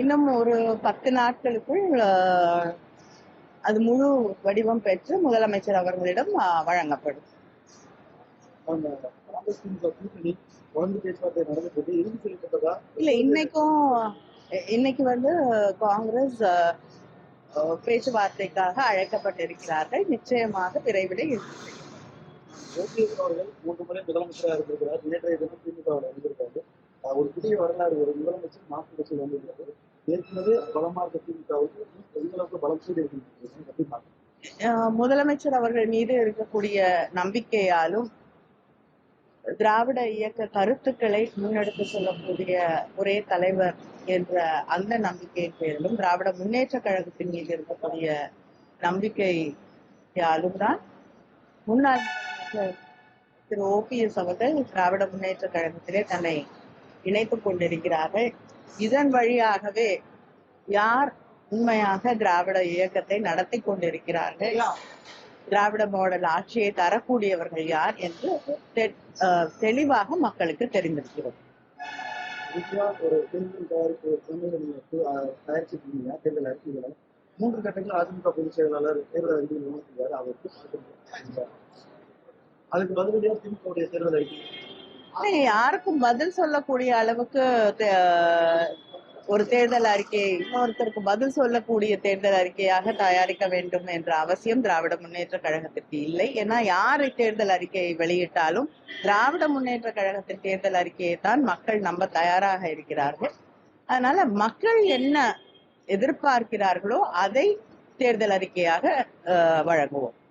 இன்னும் ஒரு 10 நாட்களுக்குள் அது முழு வடிவம் பெற்று முதலமைச்சர் அவர்களிடம் வழங்கப்படும். இல்ல, இன்னைக்கு காங்கிரஸ் பேச்சுவார்த்தைக்காக அழைக்கப்பட்டிருக்கிறார்கள். நிச்சயமாக விரைவில் ஓபிஎஸ் அவர்கள் 3 முறை முதலமைச்சராக இருந்திருக்கிறார். நேற்றைய தினம் திமுகவில் வந்திருக்காரு. ஒரு புதிய வரலாறு, ஒரு முதலமைச்சர் மாற்று கட்சியில் வந்திருக்கிறாரு. ஏற்கனவே பலமா இருக்க திமுகவுக்கு எந்த அளவுக்கு பலம் கூடி இருக்கு? முதலமைச்சர் அவர்கள் மீது இருக்கக்கூடிய நம்பிக்கையாலும் திராவிட இயக்க கருத்துக்களை முன்னெடுத்து சொல்லக்கூடிய ஒரே தலைவர் என்ற அந்த நம்பிக்கையின் பேரிலும் திராவிட முன்னேற்ற கழகத்தின் மீது இருக்கக்கூடிய நம்பிக்கையாலும் தான் முன்னாள் முதலமைச்சர் திரு ஓபிஎஸ் அவர்கள் திராவிட முன்னேற்ற கழகத்திலே தன்னை இணைத்துக் கொண்டிருக்கிறார்கள். இதன் வழியாகவே யார் உண்மையாக திராவிட இயக்கத்தை நடத்தி கொண்டிருக்கிறார்கள், திராவிட மாடல் ஆட்சியை தரக்கூடியவர்கள் யார் என்று தெளிவாக மக்களுக்கு தெரிந்திருக்கிறது. ஒரு தேர்தல் அறிக்கைகளை 3 கட்டங்கள் அதிமுக பொதுச் செயலாளர் தேர்தல் அறிக்கையில் விமர்சித்தார். அதுக்கு பதிலடியாக திமுக தேர்தல் அறிக்கை யாருக்கும் பதில் சொல்லக்கூடிய அளவுக்கு ஒரு தேர்தல் அறிக்கையை இன்னொருத்தருக்கு பதில் சொல்லக்கூடிய தேர்தல் அறிக்கையாக தயாரிக்க வேண்டும் என்ற அவசியம் திராவிட முன்னேற்ற கழகத்திற்கு இல்லை. ஏன்னா யார் தேர்தல் அறிக்கையை வெளியிட்டாலும் திராவிட முன்னேற்ற கழகத்தின் தேர்தல் அறிக்கையை தான் மக்கள் நம்ப தயாராக இருக்கிறார்கள். அதனால மக்கள் என்ன எதிர்பார்க்கிறார்களோ அதை தேர்தல் அறிக்கையாக வழங்குவோம்.